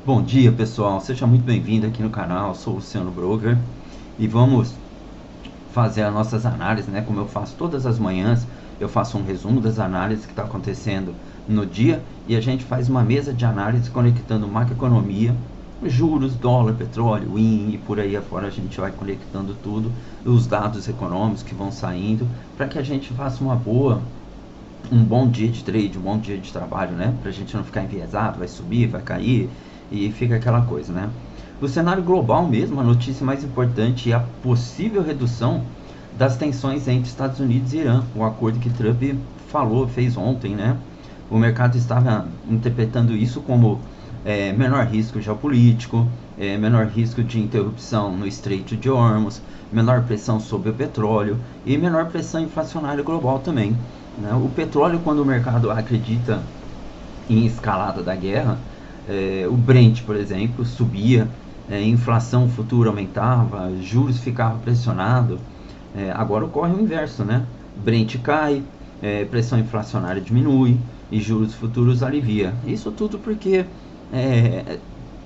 Bom dia, pessoal, seja muito bem-vindo aqui no canal. Sou o Luciano Broker e vamos fazer as nossas análises, né? Como eu faço todas as manhãs, eu faço um resumo das análises que está acontecendo no dia e a gente faz uma mesa de análise conectando macroeconomia, juros, dólar, petróleo, IN e por aí afora. A gente vai conectando tudo, os dados econômicos que vão saindo, para que a gente faça um bom dia de trade, um bom dia de trabalho, né? Para a gente não ficar enviesado, vai subir, vai cair e fica aquela coisa, né? No cenário global mesmo, a notícia mais importante é a possível redução das tensões entre Estados Unidos e Irã, o acordo que Trump fez ontem, né? O mercado estava interpretando isso como menor risco geopolítico, menor risco de interrupção no Estreito de Hormuz, menor pressão sobre o petróleo e menor pressão inflacionária global também, né? O petróleo, quando o mercado acredita em escalada da guerra, o Brent, por exemplo, subia, inflação futura aumentava, juros ficavam pressionados. Agora ocorre o inverso, né? Brent cai, pressão inflacionária diminui e juros futuros alivia. Isso tudo porque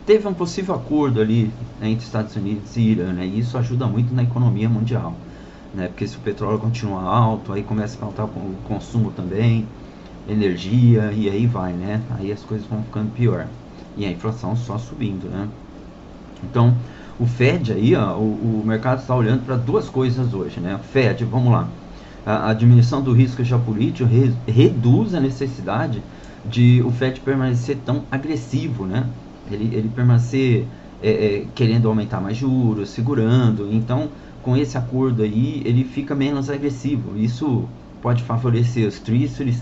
teve um possível acordo ali, né, entre Estados Unidos e Irã, né? E isso ajuda muito na economia mundial, né? Porque se o petróleo continua alto, aí começa a faltar o consumo também, energia, e aí vai, né? Aí as coisas vão ficando pior e a inflação só subindo, né? Então, o Fed aí, ó, o mercado está olhando para duas coisas hoje, né? Fed, vamos lá, a diminuição do risco geopolítico reduz a necessidade de o Fed permanecer tão agressivo, né? Ele permanecer querendo aumentar mais juros, segurando. Então, com esse acordo aí, ele fica menos agressivo. Isso pode favorecer os treasuries,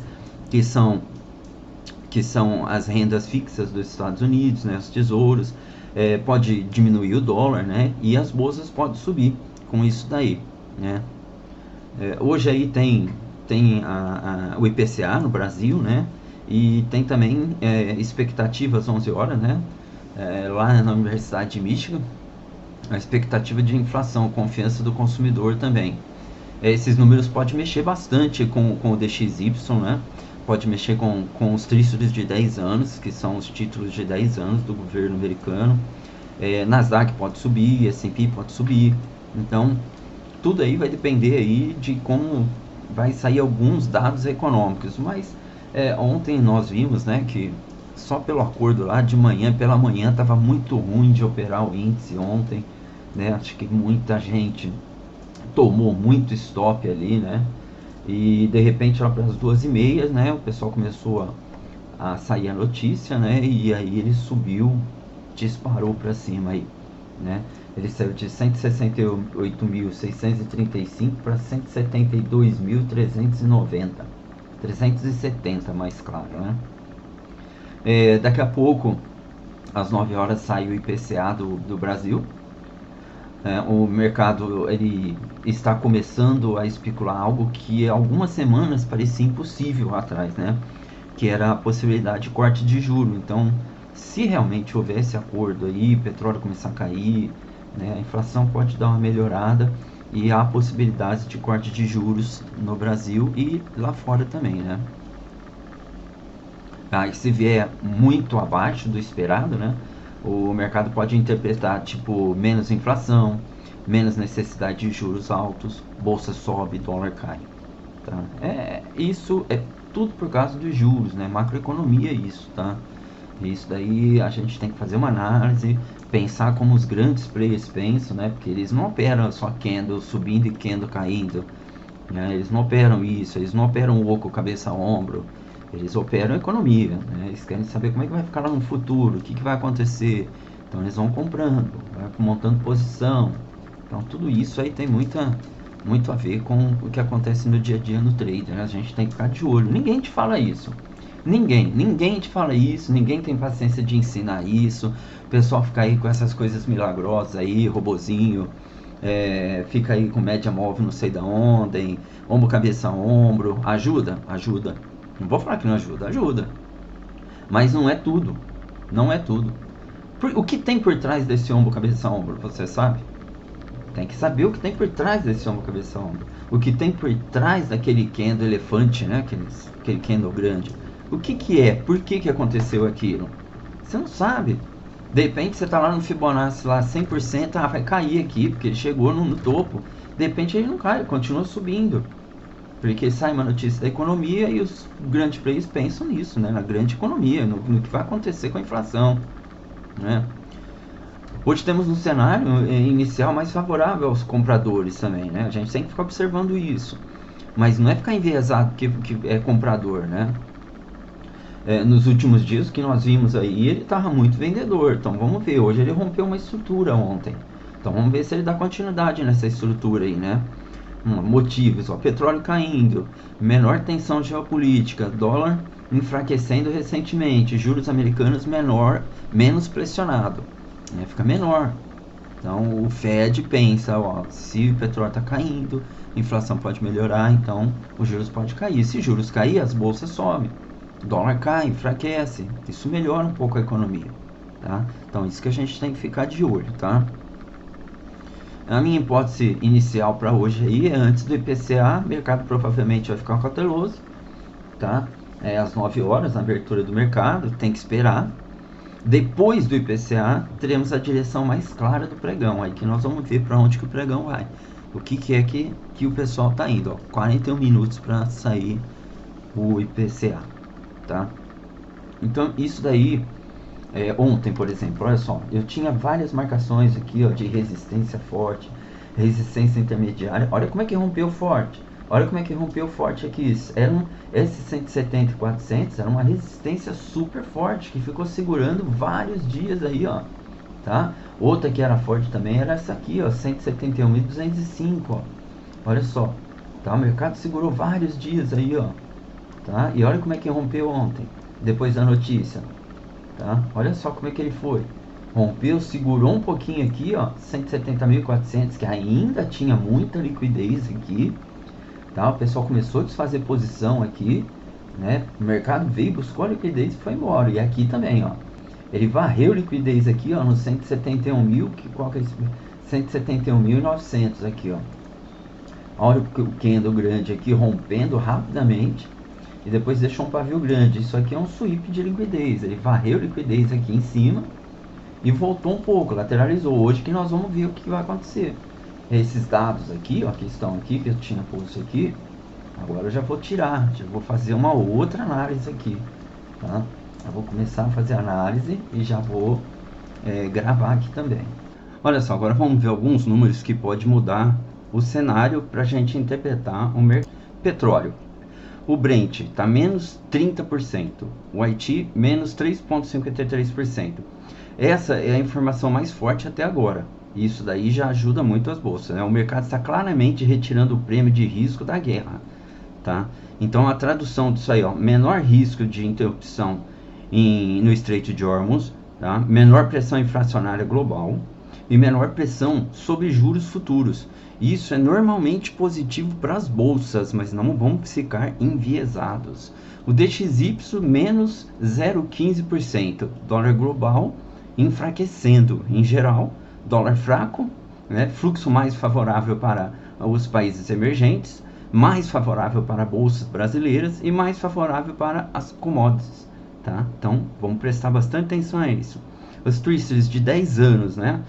que são as rendas fixas dos Estados Unidos, né, os tesouros, pode diminuir o dólar, né, e as bolsas podem subir com isso daí, né. Hoje aí tem o IPCA no Brasil, né, e tem também expectativas 11 horas, né, lá na Universidade de Michigan, a expectativa de inflação, confiança do consumidor também. Esses números podem mexer bastante com o DXY, né? Pode mexer com os títulos de 10 anos, que são os títulos de 10 anos do governo americano. Nasdaq pode subir, S&P pode subir. Então, tudo aí vai depender aí de como vai sair alguns dados econômicos. Mas ontem nós vimos, né, que só pelo acordo lá de manhã, pela manhã, estava muito ruim de operar o índice ontem, né? Acho que muita gente tomou muito stop ali, né? E de repente lá para as 2h30, né, o pessoal começou a sair a notícia, né? E aí ele subiu, disparou para cima aí, né? Ele saiu de 168.635 para 172.390, 370 mais claro, né? Daqui a pouco, às 9 horas, sai o IPCA do Brasil. O mercado ele está começando a especular algo que há algumas semanas parecia impossível atrás, né? Que era a possibilidade de corte de juros. Então, se realmente houver esse acordo aí, o petróleo começar a cair, né, a inflação pode dar uma melhorada e há possibilidades de corte de juros no Brasil e lá fora também, né? Aí se vier muito abaixo do esperado, né, o mercado pode interpretar tipo menos inflação, menos necessidade de juros altos, bolsa sobe, dólar cai, tá? Isso é tudo por causa dos juros, né? Macroeconomia é isso, tá? Isso daí a gente tem que fazer uma análise, pensar como os grandes players pensam, né? Porque eles não operam só candle subindo e candle caindo, né? Eles não operam isso, eles não operam o oco cabeça a ombro, eles operam a economia, né? Eles querem saber como é que vai ficar lá no futuro, o que vai acontecer. Então eles vão comprando, vai montando posição. Então tudo isso aí tem muito a ver com o que acontece no dia a dia no trader, né? A gente tem que ficar de olho. Ninguém te fala isso. Ninguém te fala isso, ninguém tem paciência de ensinar isso. O pessoal fica aí com essas coisas milagrosas aí, robozinho, fica aí com média móvel não sei da onde, ombro, cabeça, ombro. Ajuda? Ajuda. Não vou falar que não ajuda, ajuda. Mas não é tudo. Não é tudo. O que tem por trás desse ombro, cabeça, ombro, você sabe? Tem que saber o que tem por trás desse ombro, cabeça, ombro. O que tem por trás daquele candle elefante, né? Aquele candle grande. O que é? Por que aconteceu aquilo? Você não sabe. De repente você está lá no Fibonacci lá 100%, vai cair aqui, porque ele chegou no topo. De repente ele não cai, ele continua subindo. Porque sai uma notícia da economia e os grandes players pensam nisso, né? Na grande economia, no que vai acontecer com a inflação, né? Hoje temos um cenário inicial mais favorável aos compradores também, né? A gente tem que ficar observando isso. Mas não é ficar enviesado que é comprador, né? Nos últimos dias, o que nós vimos aí, ele estava muito vendedor. Então vamos ver, hoje ele rompeu uma estrutura ontem. Então vamos ver se ele dá continuidade nessa estrutura aí, né? Motivos, petróleo caindo, menor tensão geopolítica, dólar enfraquecendo recentemente, juros americanos menos pressionado, né? Fica menor. Então o Fed pensa, se o petróleo está caindo, a inflação pode melhorar, então os juros podem cair. Se juros cair, as bolsas sobem, dólar cai, enfraquece, isso melhora um pouco a economia, tá? Então isso que a gente tem que ficar de olho, tá? A minha hipótese inicial para hoje aí é antes do IPCA, o mercado provavelmente vai ficar cauteloso, tá? Às 9 horas, na abertura do mercado, tem que esperar. Depois do IPCA, teremos a direção mais clara do pregão, aí que nós vamos ver para onde que o pregão vai. O que é que o pessoal está indo, 41 minutos para sair o IPCA, tá? Então, isso daí, ontem, por exemplo, olha só, eu tinha várias marcações aqui, de resistência forte, resistência intermediária. Olha como é que rompeu forte. Olha como é que rompeu forte aqui. Esse 170 e 400 era uma resistência super forte que ficou segurando vários dias aí, ó, tá? Outra que era forte também era essa aqui, ó, 171.205, ó. Olha só, tá? O mercado segurou vários dias aí, ó, tá? E olha como é que rompeu ontem, depois da notícia, tá? Olha só como é que ele foi. Rompeu, segurou um pouquinho aqui, ó, 170.400, que ainda tinha muita liquidez aqui, tá? O pessoal começou a desfazer posição aqui, né? O mercado veio, buscou a liquidez e foi embora. E aqui também, ó, ele varreu liquidez aqui, ó, no 171 mil, qual que é esse? 171.900 aqui, ó. Olha o candle grande aqui rompendo rapidamente e depois deixou um pavio grande. Isso aqui é um sweep de liquidez. Ele varreu liquidez aqui em cima e voltou um pouco, lateralizou. Hoje que nós vamos ver o que vai acontecer. Esses dados aqui, ó, que estão aqui, que eu tinha posto aqui, agora eu já vou tirar, já vou fazer uma outra análise aqui, tá? Eu vou começar a fazer análise e já vou gravar aqui também. Olha só, agora vamos ver alguns números que pode mudar o cenário para a gente interpretar o mercado. Petróleo. O Brent está menos 30%, o Haiti menos 3,53%. Essa é a informação mais forte até agora. Isso daí já ajuda muito as bolsas, né? O mercado está claramente retirando o prêmio de risco da guerra, tá? Então a tradução disso aí, ó, menor risco de interrupção no Estreito de Hormuz, tá? Menor pressão inflacionária global e menor pressão sobre juros futuros. Isso é normalmente positivo para as bolsas, mas não vamos ficar enviesados. O DXY menos 0,15%, dólar global enfraquecendo em geral, dólar fraco, né? Fluxo mais favorável para os países emergentes, mais favorável para bolsas brasileiras e mais favorável para as commodities, tá? Então vamos prestar bastante atenção a isso. Os Treasuries de 10 anos, né?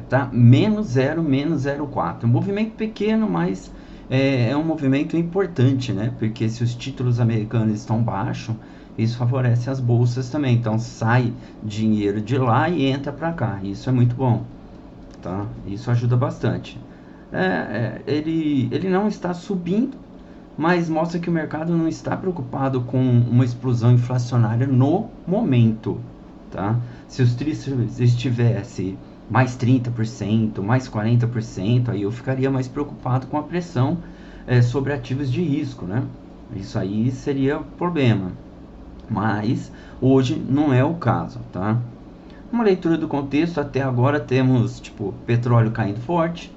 Tá menos 0, menos 0,4. Um movimento pequeno, mas é um movimento importante, né? Porque se os títulos americanos estão baixos, isso favorece as bolsas também. Então sai dinheiro de lá e entra para cá. Isso é muito bom, tá? Isso ajuda bastante. Ele não está subindo, mas mostra que o mercado não está preocupado com uma explosão inflacionária no momento, tá? Se os Treasuries estivesse mais 30%, mais 40%, aí eu ficaria mais preocupado com a pressão sobre ativos de risco, né? Isso aí seria problema. Mas hoje não é o caso, tá? Uma leitura do contexto, até agora temos tipo petróleo caindo forte,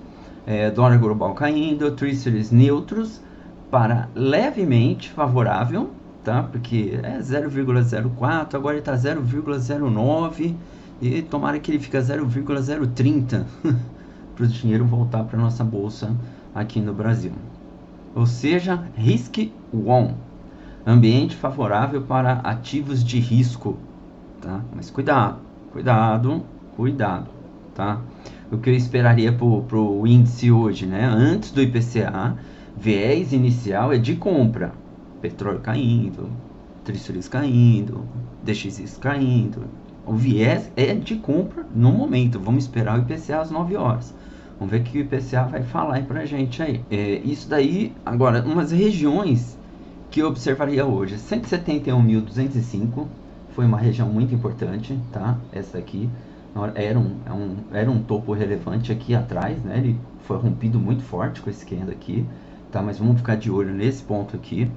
dólar global caindo, Treasuries neutros para levemente favorável, tá? Porque é 0,04, agora ele está 0,09 e tomara que ele fique 0,030 para o dinheiro voltar para nossa bolsa aqui no Brasil. Ou seja, risk on, ambiente favorável para ativos de risco, tá? Mas cuidado, Cuidado, tá? O que eu esperaria pro índice hoje, né? Antes do IPCA, viés inicial é de compra. Petróleo caindo, tríceres caindo, DXY caindo. O viés é de compra no momento. Vamos esperar o IPCA às 9 horas. Vamos ver o que o IPCA vai falar aí pra gente aí. Isso daí, agora, umas regiões que eu observaria hoje. 171.205 foi uma região muito importante, tá? Essa aqui era um topo relevante aqui atrás, né? Ele foi rompido muito forte com esse candle aqui, tá? Mas vamos ficar de olho nesse ponto aqui,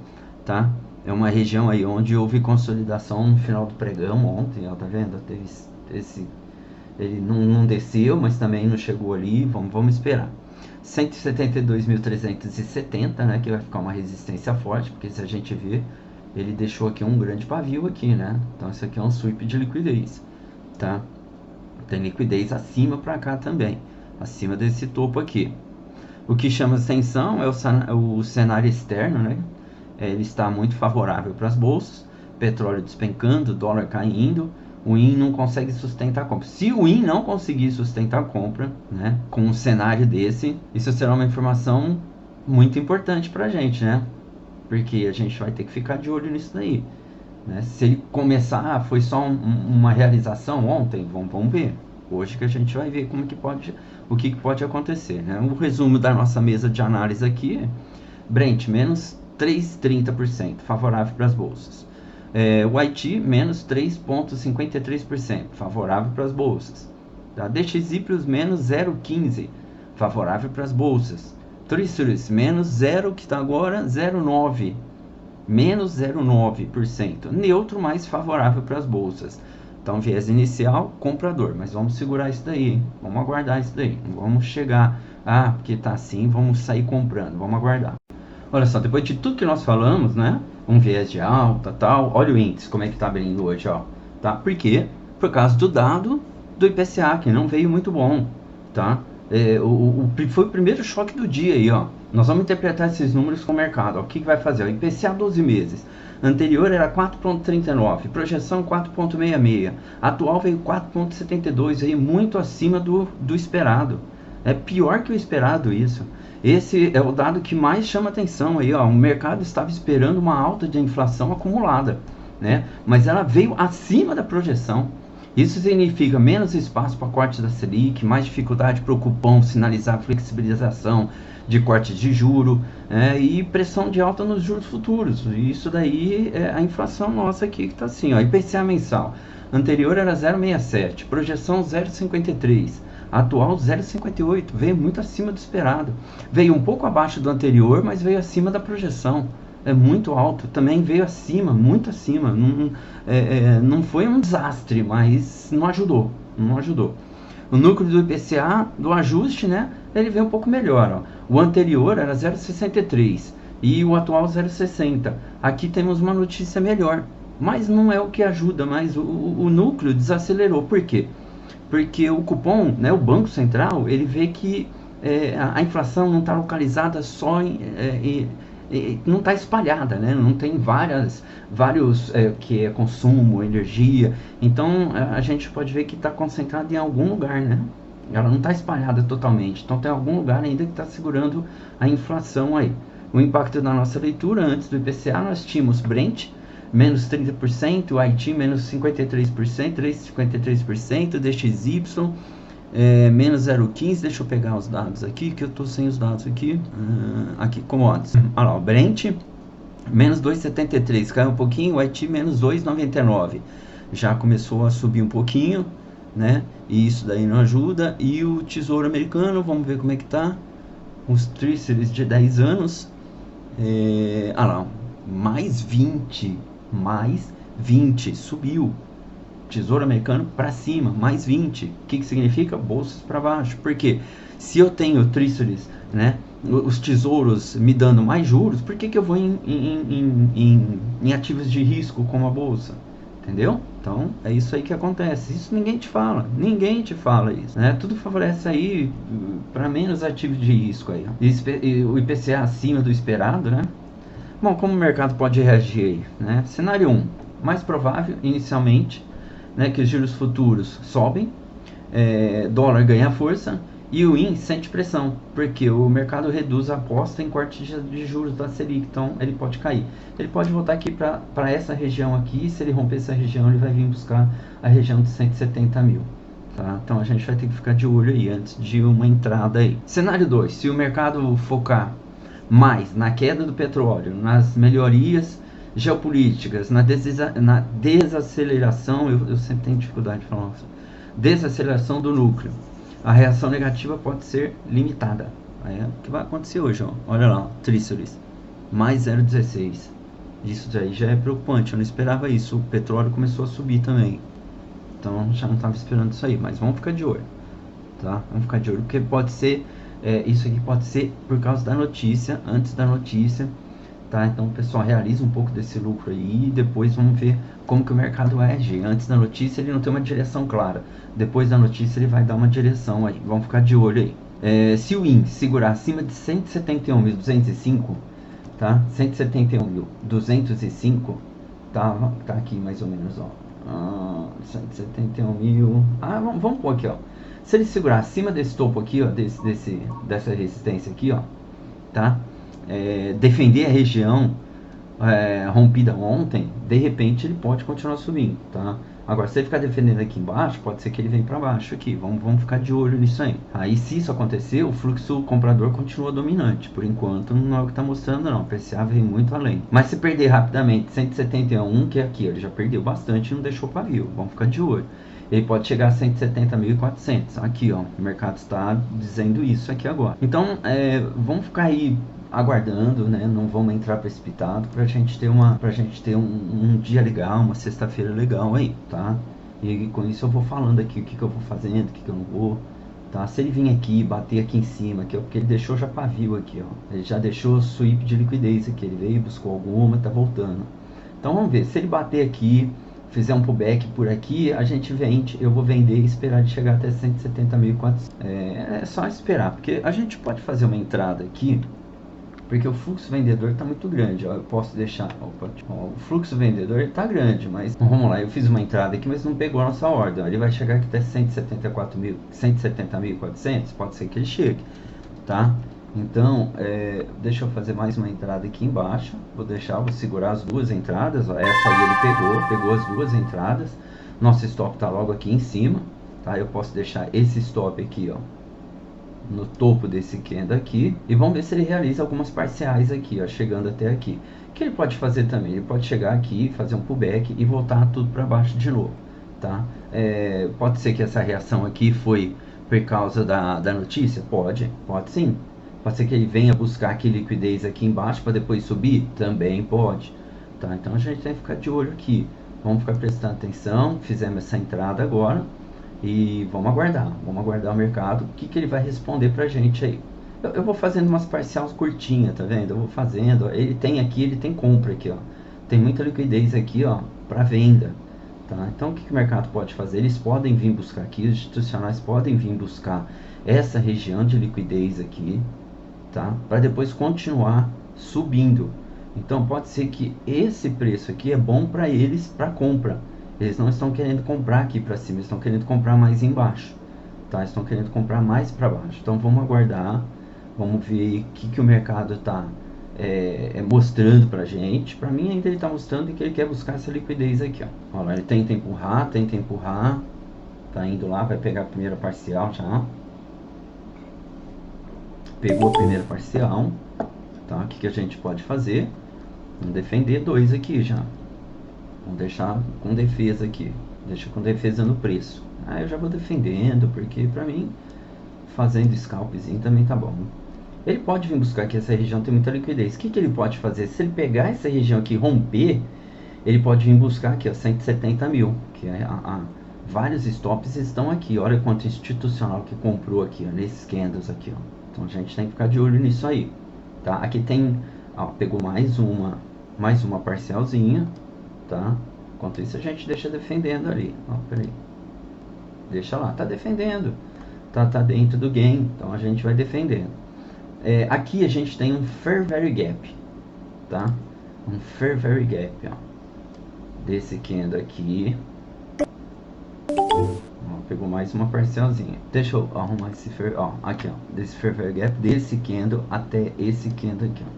tá? É uma região aí onde houve consolidação no final do pregão ontem, ó, tá vendo? Teve ele não desceu, mas também não chegou ali, vamos esperar. 172.370, né, que vai ficar uma resistência forte, porque se a gente ver, ele deixou aqui um grande pavio aqui, né? Então isso aqui é um sweep de liquidez, tá? Tem liquidez acima para cá também, acima desse topo aqui. O que chama atenção é o cenário externo, né? Ele está muito favorável para as bolsas, petróleo despencando, dólar caindo, o IN não consegue sustentar a compra. Se o IN não conseguir sustentar a compra, né, com um cenário desse, isso será uma informação muito importante para a gente, né? Porque a gente vai ter que ficar de olho nisso daí, né? Se ele começar, foi só uma realização ontem, vamos ver. Hoje que a gente vai ver o que pode acontecer, né? O resumo da nossa mesa de análise aqui, Brent menos 3,30%, favorável para as bolsas. O Haiti, menos 3,53%, favorável para as bolsas. Tá? DXY, menos 0,15%, favorável para as bolsas. Treasuries, menos 0, que está agora 0,9%, menos 0,9%. Neutro, mais favorável para as bolsas. Então, viés inicial, comprador. Mas vamos segurar isso daí, hein? Vamos aguardar isso daí. Não vamos chegar, porque está assim, vamos sair comprando. Vamos aguardar. Olha só, depois de tudo que nós falamos, né? Um viés de alta, tal. Olha o índice, como é que tá abrindo hoje, ó. Tá? Por quê? Por causa do dado do IPCA, que não veio muito bom, tá? Foi o primeiro choque do dia aí, ó. Nós vamos interpretar esses números com o mercado. Ó. O que vai fazer? O IPCA 12 meses. Anterior era 4,39, projeção 4,66. Atual veio 4,72, veio muito acima do esperado. É pior que o esperado isso. Esse é o dado que mais chama atenção aí, ó. O mercado estava esperando uma alta de inflação acumulada, né? Mas ela veio acima da projeção. Isso significa menos espaço para corte da Selic, mais dificuldade para o cupom sinalizar flexibilização de corte de juro, e pressão de alta nos juros futuros. Isso daí é a inflação nossa aqui que está assim, ó. IPCA mensal. Anterior era 0,67, projeção 0,53. Atual 0,58, veio muito acima do esperado. Veio um pouco abaixo do anterior, mas veio acima da projeção. É muito alto, também veio acima, muito acima. Não foi um desastre, mas não ajudou. O núcleo do IPCA, do ajuste, né? Ele veio um pouco melhor. Ó. O anterior era 0,63 e o atual 0,60. Aqui temos uma notícia melhor, mas não é o que ajuda, mas o núcleo desacelerou. Por quê? Porque o cupom, né, o Banco Central, ele vê que a inflação não está localizada só não está espalhada, né? Não tem vários que é consumo, energia. Então a gente pode ver que está concentrado em algum lugar, né? Ela não está espalhada totalmente. Então tem algum lugar ainda que está segurando a inflação aí. O impacto da nossa leitura antes do IPCA, nós tínhamos Brent menos 30%, o Haiti menos 53%, 3,53%, DXY menos 0,15%, deixa eu pegar os dados aqui, que eu estou sem os dados aqui, aqui, commodities, olha lá, o Brent, menos 2,73%, caiu um pouquinho, o Haiti menos 2,99%, já começou a subir um pouquinho, né, e isso daí não ajuda, e o Tesouro Americano, vamos ver como é que tá, os Treasuries de 10 anos, olha lá, mais 20, subiu. Tesouro Americano para cima, mais 20. O que significa? Bolsas para baixo. Porque se eu tenho Treasuries, né, os tesouros me dando mais juros, por que eu vou em ativos de risco como a bolsa? Entendeu? Então é isso aí que acontece. Isso ninguém te fala isso, né? Tudo favorece aí para menos ativos de risco aí. E o IPCA acima do esperado, né? Bom, como o mercado pode reagir aí, né? Cenário 1, mais provável inicialmente, né, que os juros futuros sobem, dólar ganha força e o IN sente pressão, porque o mercado reduz a aposta em corte de juros da Selic, então ele pode cair. Ele pode voltar aqui para essa região aqui, se ele romper essa região, ele vai vir buscar a região de 170 mil. Tá? Então a gente vai ter que ficar de olho aí antes de uma entrada aí. Cenário 2, se o mercado focar mais na queda do petróleo, nas melhorias geopolíticas, na desaceleração, eu sempre tenho dificuldade de falar isso, desaceleração do núcleo, a reação negativa pode ser limitada. Aí é o que vai acontecer hoje, ó. Olha lá, Tríceres, mais 0,16. Isso daí já é preocupante, eu não esperava isso. O petróleo começou a subir também, então já não estava esperando isso aí, mas vamos ficar de olho, tá? Vamos ficar de olho, porque pode ser, isso aqui pode ser por causa da notícia, antes da notícia, tá? Então o pessoal realiza um pouco desse lucro aí e depois vamos ver como que o mercado vai agir. Antes da notícia ele não tem uma direção clara, depois da notícia ele vai dar uma direção aí, vamos ficar de olho aí. Se o índice segurar acima de 171.205, tá? 171.205, tá aqui mais ou menos, ó. 171 mil. Vamos pôr aqui, ó. Se ele segurar acima desse topo aqui, ó, dessa resistência aqui, ó, tá? Defender a região rompida ontem, de repente ele pode continuar subindo, tá? Agora, se ele ficar defendendo aqui embaixo, pode ser que ele venha para baixo aqui. Vamos ficar de olho nisso aí. Aí, se isso acontecer, o fluxo comprador continua dominante. Por enquanto, não é o que está mostrando, não. O PCA veio muito além. Mas se perder rapidamente 171, que é aqui, ele já perdeu bastante e não deixou pavio. Vamos ficar de olho. Ele pode chegar a 170.400. Aqui, ó, o mercado está dizendo isso aqui agora. Então, vamos ficar aí aguardando, né? Não vamos entrar precipitado pra gente ter um dia legal, uma sexta-feira legal aí, tá? E com isso eu vou falando aqui o que eu vou fazendo, o que eu não vou, tá? Se ele vir aqui, bater aqui em cima, aqui, ó, porque ele deixou já pavio aqui, ó. Ele já deixou sweep de liquidez aqui, ele veio, buscou alguma, tá voltando. Então vamos ver, se ele bater aqui, fizer um pullback por aqui, a gente vende, eu vou vender e esperar de chegar até 170.400. É só esperar, porque a gente pode fazer uma entrada aqui, porque o fluxo vendedor está muito grande, ó, eu posso deixar, o fluxo vendedor está grande, mas vamos lá, eu fiz uma entrada aqui, mas não pegou a nossa ordem, ó, ele vai chegar aqui até 170.400, pode ser que ele chegue, tá? Então, deixa eu fazer mais uma entrada aqui embaixo, vou segurar as duas entradas, ó, essa aí ele pegou as duas entradas, nosso stop está logo aqui em cima, tá? Eu posso deixar esse stop aqui, ó, no topo desse candle aqui, e vamos ver se ele realiza algumas parciais aqui, ó, chegando até aqui. O que ele pode fazer também? Ele pode chegar aqui, fazer um pullback e voltar tudo para baixo de novo, tá? Pode ser que essa reação aqui foi por causa da notícia? Pode sim. Pode ser que ele venha buscar aqui liquidez aqui embaixo para depois subir? Também pode, tá? Então a gente tem que ficar de olho aqui. Vamos ficar prestando atenção. Fizemos essa entrada agora e vamos aguardar o mercado, o que ele vai responder pra gente aí. Eu vou fazendo umas parciais curtinhas, tá vendo? Eu vou fazendo, ele tem compra aqui, ó. Tem muita liquidez aqui, ó, para venda, tá? Então o que o mercado pode fazer? Eles podem vir buscar aqui, os institucionais podem vir buscar essa região de liquidez aqui, tá? Para depois continuar subindo. Então pode ser que esse preço aqui é bom para eles para compra. Eles não estão querendo comprar aqui para cima, eles estão querendo comprar mais embaixo, tá? Eles estão querendo comprar mais para baixo. Então vamos aguardar, vamos ver o que o mercado está mostrando para gente. Para mim ainda ele está mostrando que ele quer buscar essa liquidez aqui, ó. Olha lá, ele tenta empurrar, tá indo lá, vai pegar a primeira parcial já. Pegou a primeira parcial, tá? O que a gente pode fazer? Vamos defender dois aqui já. Vamos deixar com defesa aqui. Deixa com defesa no preço. Eu já vou defendendo, porque pra mim, fazendo scalpzinho também tá bom. Ele pode vir buscar aqui, essa região tem muita liquidez. O que ele pode fazer? Se ele pegar essa região aqui e romper, ele pode vir buscar aqui, ó, 170 mil. Que vários stops estão aqui. Olha quanto institucional que comprou aqui, ó, nesses candles aqui, ó. Então a gente tem que ficar de olho nisso aí, tá? Aqui tem, ó, pegou mais uma parcialzinha, tá? Enquanto isso a gente deixa defendendo ali, ó, peraí, deixa lá, tá defendendo, tá dentro do game, então a gente vai defendendo. Aqui a gente tem um Fair Value Gap, tá? Um Fair Value Gap, ó, desse candle aqui, ó, pegou mais uma parcialzinha. Deixa eu arrumar esse aqui, ó, desse fair value gap, desse candle até esse candle aqui, ó.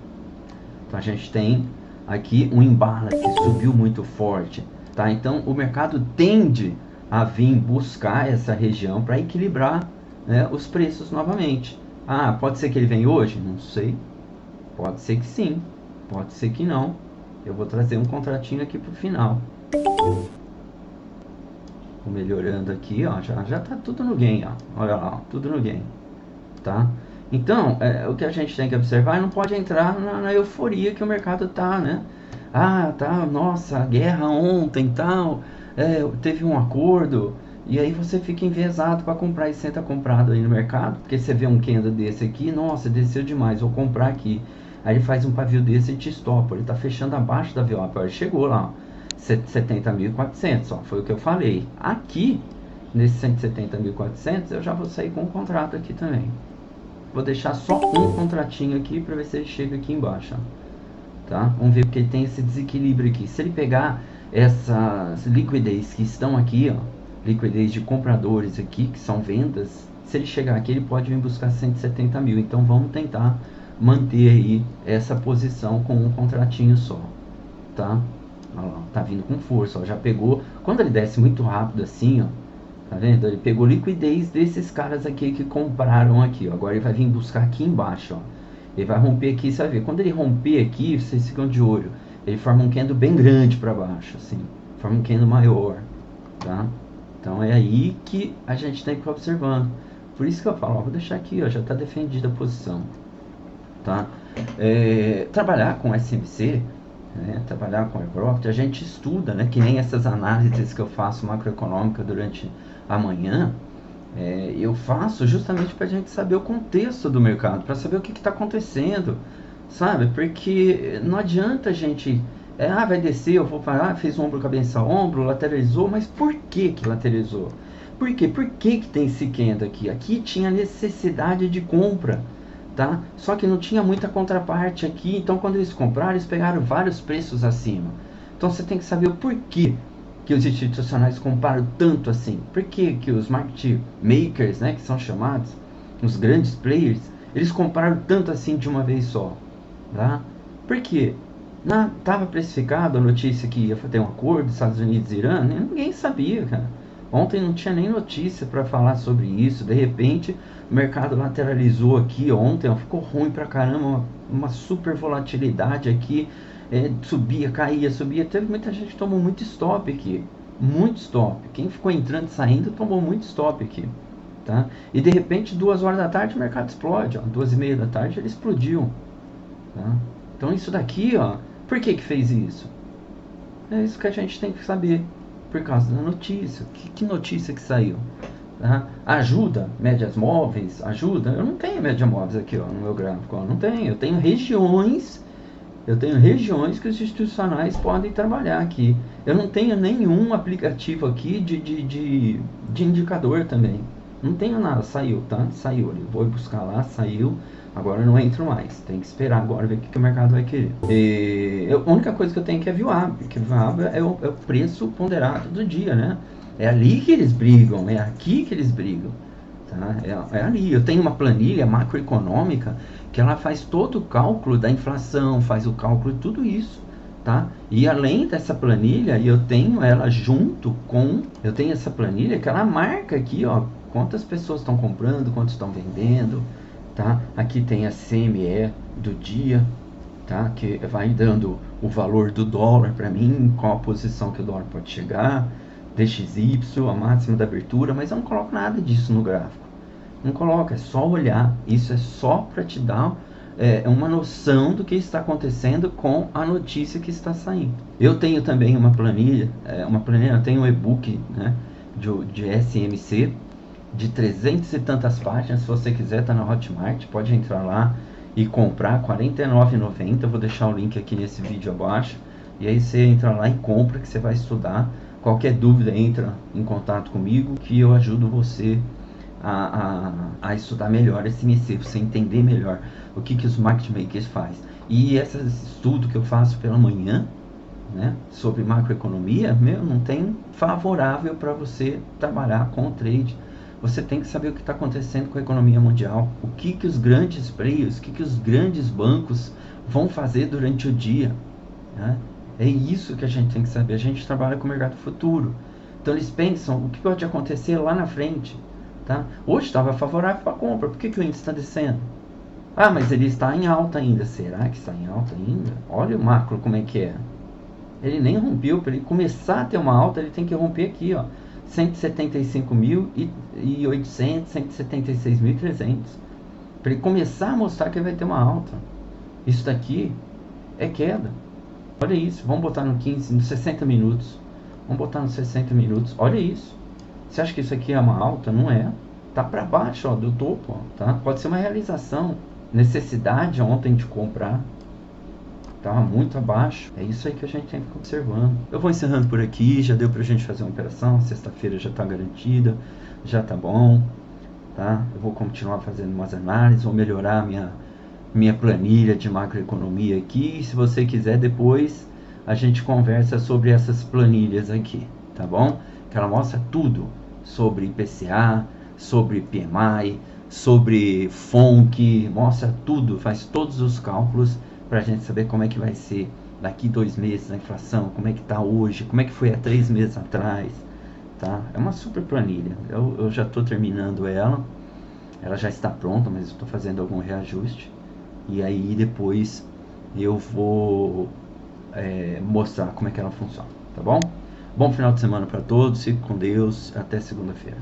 Então a gente tem aqui um imbalance que subiu muito forte, tá? Então o mercado tende a vir buscar essa região para equilibrar, né, os preços novamente. Ah, pode ser que ele venha hoje? Não sei. Pode ser que sim, pode ser que não. Eu vou trazer um contratinho aqui pro final. Vou melhorando aqui, ó, já tá tudo no gain, ó. Olha lá, ó, tudo no gain, tá? Então, o que a gente tem que observar, não pode entrar na euforia que o mercado tá, né? Ah, tá, nossa, a guerra ontem, tal, teve um acordo, e aí você fica enviesado para comprar e senta comprado aí no mercado, porque você vê um candle desse aqui, nossa, desceu demais, vou comprar aqui. Aí ele faz um pavio desse e te estopa, ele tá fechando abaixo da VWAP, ele chegou lá, ó. 70.400, ó, foi o que eu falei. Aqui, nesse 170.400, eu já vou sair com um contrato aqui também. Vou deixar só um contratinho aqui para ver se ele chega aqui embaixo, ó. Tá? Vamos ver porque ele tem esse desequilíbrio aqui. Se ele pegar essas liquidez que estão aqui, ó, liquidez de compradores aqui, que são vendas, se ele chegar aqui, ele pode vir buscar 170 mil. Então vamos tentar manter aí essa posição com um contratinho só, tá? Olha lá, tá vindo com força, ó, já pegou. Quando ele desce muito rápido assim, ó, tá vendo? Ele pegou liquidez desses caras aqui que compraram aqui, ó. Agora ele vai vir buscar aqui embaixo, ó. Ele vai romper aqui, você vai ver. Quando ele romper aqui, vocês ficam de olho. Ele forma um candle bem grande para baixo, assim. Forma um candle maior, tá? Então é aí que a gente tem que ficar observando. Por isso que eu falo, ó, vou deixar aqui, ó, já tá defendida a posição, tá? Trabalhar com SMC, né, trabalhar com Aircroft, a gente estuda, né, que nem essas análises que eu faço macroeconômica durante a manhã, eu faço justamente para a gente saber o contexto do mercado, para saber o que está acontecendo, sabe? Porque não adianta a gente, vai descer, eu vou parar, fez ombro, cabeça, ombro, lateralizou, mas por que que lateralizou? Por quê? Por que que tem esse candle aqui? Aqui tinha necessidade de compra, tá? Só que não tinha muita contraparte aqui, então quando eles compraram, eles pegaram vários preços acima. Então você tem que saber o porquê que os institucionais compraram tanto assim. Por que que os market makers, né, que são chamados, os grandes players, eles compraram tanto assim de uma vez só, tá? Por quê? Tava precificado a notícia que ia ter um acordo Estados Unidos e Irã, ninguém sabia, cara. Ontem não tinha nem notícia para falar sobre isso. De repente, o mercado lateralizou aqui ontem, ó, ficou ruim pra caramba, uma super volatilidade aqui, subia, caía, subia. Teve muita gente que tomou muito stop aqui, muito stop. Quem ficou entrando e saindo tomou muito stop aqui, tá? E de repente, 2 horas da tarde, o mercado explode, ó, 2h30 da tarde ele explodiu, tá? Então isso daqui, ó, por que que fez isso? É isso que a gente tem que saber. Por causa da notícia. Que notícia que saiu? Tá? Ajuda médias móveis? Ajuda? Eu não tenho média móveis aqui, ó, no meu gráfico, ó, não tenho. Eu tenho regiões que os institucionais podem trabalhar aqui. Eu não tenho nenhum aplicativo aqui de indicador também. Não tenho nada, saiu, tá? Saiu, eu vou buscar lá, saiu. Agora eu não entro mais, tem que esperar agora ver o que o mercado vai querer. A única coisa que eu tenho que é VWAP, porque VWAP é o preço ponderado do dia, né? É ali que eles brigam, é aqui que eles brigam, tá? É ali. Eu tenho uma planilha macroeconômica que ela faz todo o cálculo da inflação, faz o cálculo de tudo isso, tá? E além dessa planilha, eu tenho ela junto com... Eu tenho essa planilha que ela marca aqui, ó, quantas pessoas estão comprando, quantos estão vendendo, tá? Aqui tem a CME do dia, tá? Que vai dando o valor do dólar para mim, qual a posição que o dólar pode chegar, DXY, a máxima da abertura, mas eu não coloco nada disso no gráfico. Não coloco, é só olhar. Isso é só para te dar uma noção do que está acontecendo com a notícia que está saindo. Eu tenho também uma planilha, eu tenho um e-book, né, de SMC, de 300 e tantas páginas. Se você quiser, tá na Hotmart, pode entrar lá e comprar, R$ 49,90. Eu vou deixar o link aqui nesse vídeo abaixo, e aí você entra lá e compra, que você vai estudar. Qualquer dúvida, entra em contato comigo, que eu ajudo você a estudar melhor esse SMC, você entender melhor o que os market makers faz. E esse estudo que eu faço pela manhã, né, sobre macroeconomia, não tem favorável para você trabalhar com o trade. Você tem que saber o que está acontecendo com a economia mundial, o que os grandes players, o que os grandes bancos vão fazer durante o dia, né? É isso que a gente tem que saber. A gente trabalha com o mercado futuro, então eles pensam o que pode acontecer lá na frente, tá? Hoje estava favorável para compra, por que o índice está descendo? Ah, mas ele está em alta ainda. Será que está em alta ainda? Olha o macro como é que é. Ele nem rompeu. Para ele começar a ter uma alta, ele tem que romper aqui, ó, 175.800, 176.300. Para ele começar a mostrar que ele vai ter uma alta. Isso daqui é queda. Olha isso. Vamos botar no 15, nos 60 minutos. Vamos botar nos 60 minutos. Olha isso. Você acha que isso aqui é uma alta? Não é. Tá para baixo, ó, do topo, ó, tá? Pode ser uma realização. Necessidade ontem de comprar. Estava muito abaixo. É isso aí que a gente tem que ficar observando. Eu vou encerrando por aqui. Já deu pra gente fazer uma operação. Sexta-feira já está garantida. Já tá bom, tá? Eu vou continuar fazendo umas análises. Vou melhorar a minha planilha de macroeconomia aqui. E se você quiser, depois a gente conversa sobre essas planilhas aqui, tá bom? Que ela mostra tudo sobre IPCA, sobre PMI, sobre FONC, mostra tudo, faz todos os cálculos para a gente saber como é que vai ser daqui 2 meses a inflação, como é que está hoje, como é que foi há 3 meses atrás, tá? É uma super planilha. Eu já estou terminando ela já está pronta, mas estou fazendo algum reajuste. E aí depois eu vou mostrar como é que ela funciona, tá bom? Bom final de semana para todos, fique com Deus, até segunda-feira.